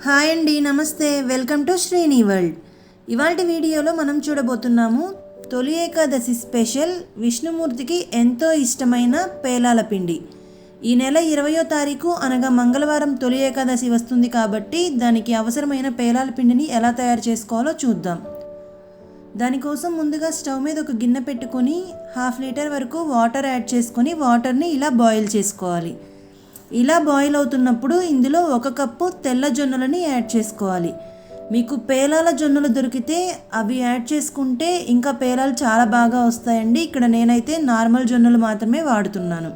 Hi అండి, నమస్తే. Welcome to Srini world. ఇవాల్టి వీడియోలో మనం చూడబోతున్నాము తొలి ఏకాదశి స్పెషల్ విష్ణుమూర్తికి ఎంతో ఇష్టమైన పేలాల పిండి. ఈ నెల 20వ తారీఖు అనగా మంగళవారం తొలి ఏకాదశి వస్తుంది కాబట్టి దానికి అవసరమైన పేలాల పిండిని ఎలా తయారు చేసుకోవాలో చూద్దాం. దానికోసం ముందుగా స్టవ్ మీద ఒక గిన్నె పెట్టుకొని 1/2 లీటర్ వరకు వాటర్ యాడ్ చేసుకొని వాటర్ని ఇలా బాయిల్ చేసుకోవాలి. ఇలా బాయిల్ అవుతున్నప్పుడు ఇందులో 1 కప్పు తెల్ల జొన్నలని యాడ్ చేసుకోవాలి. మీకు పేలాల జొన్నలు దొరికితే అవి యాడ్ చేసుకుంటే ఇంకా పేలాలు చాలా బాగా వస్తాయండి. ఇక్కడ నేనైతే నార్మల్ జొన్నలు మాత్రమే వాడుతున్నాను.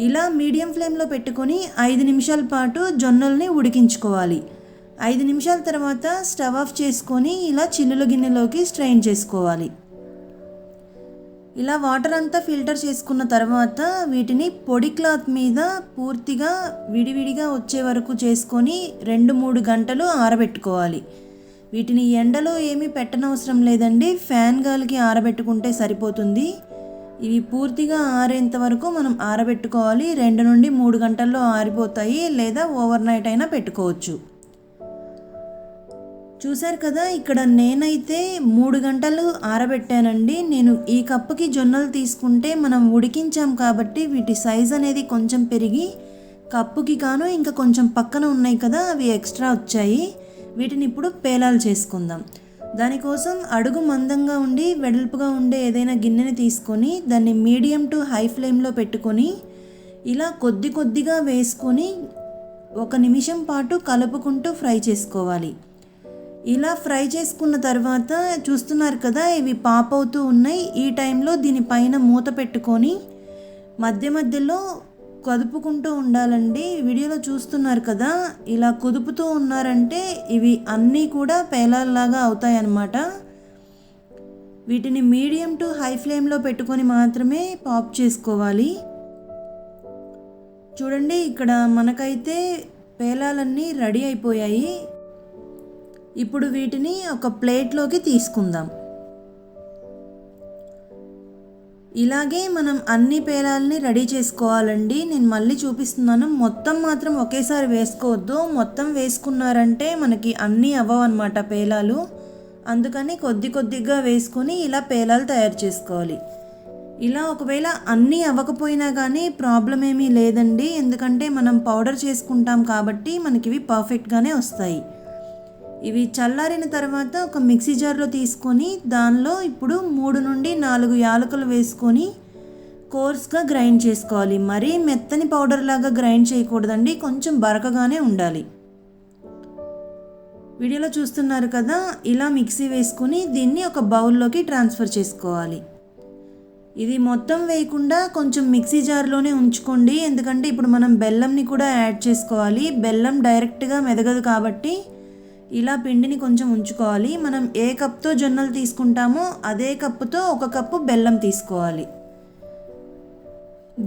ఇలా మీడియం ఫ్లేమ్లో పెట్టుకొని 5 నిమిషాల పాటు జొన్నల్ని ఉడికించుకోవాలి. 5 నిమిషాల తర్వాత స్టవ్ ఆఫ్ చేసుకొని ఇలా చిల్లుల గిన్నెలోకి స్ట్రెయిన్ చేసుకోవాలి. ఇలా వాటర్ అంతా ఫిల్టర్ చేసుకున్న తర్వాత వీటిని పొడి క్లాత్ మీద పూర్తిగా విడివిడిగా వచ్చే వరకు చేసుకొని 2-3 గంటలు ఆరబెట్టుకోవాలి. వీటిని ఎండలో ఏమీ పెట్టనవసరం లేదండి, ఫ్యాన్ గాలికి ఆరబెట్టుకుంటే సరిపోతుంది. ఇవి పూర్తిగా ఆరేంత వరకు మనం ఆరబెట్టుకోవాలి. 2 నుండి 3 గంటల్లో ఆరిపోతాయి, లేదా ఓవర్ నైట్ అయినా పెట్టుకోవచ్చు. చూశారు కదా, ఇక్కడ నేనైతే 3 గంటలు ఆరబెట్టానండి. నేను ఈ కప్పుకి జొన్నలు తీసుకుంటే మనం ఉడికించాం కాబట్టి వీటి సైజ్ అనేది కొంచెం పెరిగి కప్పుకి కాను ఇంకా కొంచెం పక్కన ఉన్నాయి కదా, అవి ఎక్స్ట్రా వచ్చాయి. వీటిని ఇప్పుడు పేలాలు చేసుకుందాం. దానికోసం అడుగు మందంగా ఉండి వెడల్పుగా ఉండే ఏదైనా గిన్నెని తీసుకొని దాన్ని మీడియం టు హై ఫ్లేమ్లో పెట్టుకొని ఇలా కొద్దిగా వేసుకొని 1 నిమిషం పాటు కలుపుకుంటూ ఫ్రై చేసుకోవాలి. ఇలా ఫ్రై చేసుకున్న తర్వాత చూస్తున్నారు కదా, ఇవి పాప్ అవుతూ ఉన్నాయి. ఈ టైంలో దీనిపైన మూత పెట్టుకొని మధ్యలో కదుపుకుంటూ ఉండాలండి. వీడియోలో చూస్తున్నారు కదా, ఇలా కుదుపుతూ ఉన్నారంటే ఇవి అన్నీ కూడా పేలాల్లాగా అవుతాయి అన్నమాట. వీటిని మీడియం టు హై ఫ్లేమ్లో పెట్టుకొని మాత్రమే పాప్ చేసుకోవాలి. చూడండి, ఇక్కడ మనకైతే పేలాలన్నీ రెడీ అయిపోయాయి. ఇప్పుడు వీటిని ఒక ప్లేట్లోకి తీసుకుందాం. ఇలాగే మనం అన్ని పేలాలని రెడీ చేసుకోవాలండి. నేను మళ్ళీ చూపిస్తున్నాను. మొత్తం మాత్రం ఒకేసారి వేసుకోవద్దు. మొత్తం వేసుకున్నారంటే మనకి అన్నీ అవ్వవన్నమాట పేలాలు. అందుకని కొద్దిగా వేసుకొని ఇలా పేలాలు తయారు చేసుకోవాలి. ఇలా ఒకవేళ అన్నీ అవ్వకపోయినా కానీ ప్రాబ్లం ఏమీ లేదండి, ఎందుకంటే మనం పౌడర్ చేసుకుంటాం కాబట్టి మనకి ఇవి పర్ఫెక్ట్గానే వస్తాయి. ఇవి చల్లారిన తర్వాత ఒక మిక్సీ జార్లో తీసుకొని దానిలో ఇప్పుడు 3 నుండి 4 యాలకులు వేసుకొని కోర్స్గా గ్రైండ్ చేసుకోవాలి. మరీ మెత్తని పౌడర్ లాగా గ్రైండ్ చేయకూడదండి, కొంచెం బరకగానే ఉండాలి. వీడియోలో చూస్తున్నారు కదా, ఇలా మిక్సీ వేసుకొని దీన్ని ఒక బౌల్లోకి ట్రాన్స్ఫర్ చేసుకోవాలి. ఇది మొత్తం వేయకుండా కొంచెం మిక్సీ జార్లోనే ఉంచుకోండి, ఎందుకంటే ఇప్పుడు మనం బెల్లంని కూడా యాడ్ చేసుకోవాలి. బెల్లం డైరెక్ట్గా మెదగదు కాబట్టి ఇలా పిండిని కొంచెం ఉంచుకోవాలి. మనం ఏ కప్తో జొన్నలు తీసుకుంటామో అదే కప్పుతో 1 కప్పు బెల్లం తీసుకోవాలి.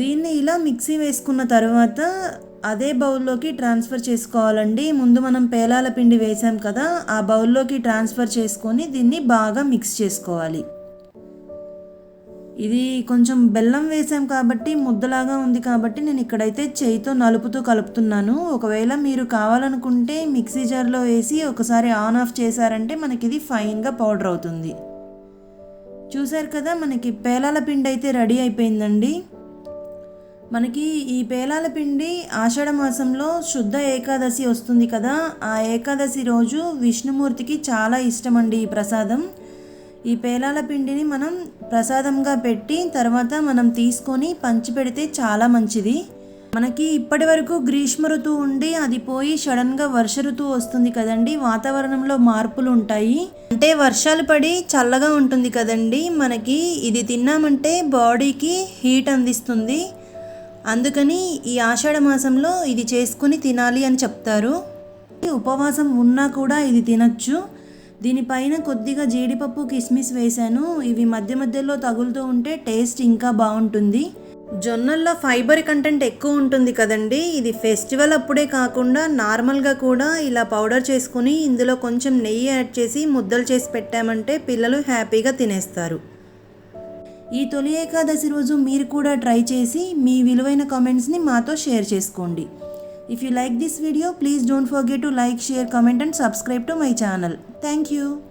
దీన్ని ఇలా మిక్సీ వేసుకున్న తర్వాత అదే బౌల్లోకి ట్రాన్స్ఫర్ చేసుకోవాలండి. ముందు మనం పేలాల పిండి వేసాం కదా, ఆ బౌల్లోకి ట్రాన్స్ఫర్ చేసుకొని దీన్ని బాగా మిక్స్ చేసుకోవాలి. ఇది కొంచెం బెల్లం వేసాం కాబట్టి ముద్దలాగా ఉంది కాబట్టి నేను ఇక్కడైతే చేయితో నలుపుతూ కలుపుతున్నాను. ఒకవేళ మీరు కావాలనుకుంటే మిక్సీ జార్లో వేసి ఒకసారి ఆన్ ఆఫ్ చేశారంటే మనకి ఇది ఫైన్గా పౌడర్ అవుతుంది. చూశారు కదా, మనకి పేలాల పిండి అయితే రెడీ అయిపోయిందండి. మనకి ఈ పేలాల పిండి ఆషాఢ మాసంలో శుద్ధ ఏకాదశి వస్తుంది కదా, ఆ ఏకాదశి రోజు విష్ణుమూర్తికి చాలా ఇష్టం అండి ఈ ప్రసాదం. ఈ పేలాల పిండిని మనం ప్రసాదంగా పెట్టి తర్వాత మనం తీసుకొని పంచిపెడితే చాలా మంచిది. మనకి ఇప్పటి వరకు గ్రీష్మ ఋతువు ఉండి అది పోయి సడన్గా వర్ష ఋతువు వస్తుంది కదండి, వాతావరణంలో మార్పులు ఉంటాయి. అంటే వర్షాలు పడి చల్లగా ఉంటుంది కదండి, మనకి ఇది తిన్నామంటే బాడీకి హీట్ అందిస్తుంది. అందుకని ఈ ఆషాఢ మాసంలో ఇది చేసుకుని తినాలి అని చెప్తారు. ఉపవాసం ఉన్నా కూడా ఇది తినచ్చు. దీనిపైన కొద్దిగా జీడిపప్పు కిస్మిస్ వేశాను. ఇవి మధ్యలో తగులుతూ ఉంటే టేస్ట్ ఇంకా బాగుంటుంది. జొన్నల్లో ఫైబర్ కంటెంట్ ఎక్కువ ఉంటుంది కదండి, ఇది ఫెస్టివల్ అప్పుడే కాకుండా నార్మల్గా కూడా ఇలా పౌడర్ చేసుకుని ఇందులో కొంచెం నెయ్యి యాడ్ చేసి ముద్దలు చేసి పెట్టామంటే పిల్లలు హ్యాపీగా తినేస్తారు. ఈ తొలి ఏకాదశి రోజు మీరు కూడా ట్రై చేసి మీ విలువైన కామెంట్స్ని మాతో షేర్ చేసుకోండి. If you like this video, please don't forget to like, share, comment and subscribe to my channel. Thank you.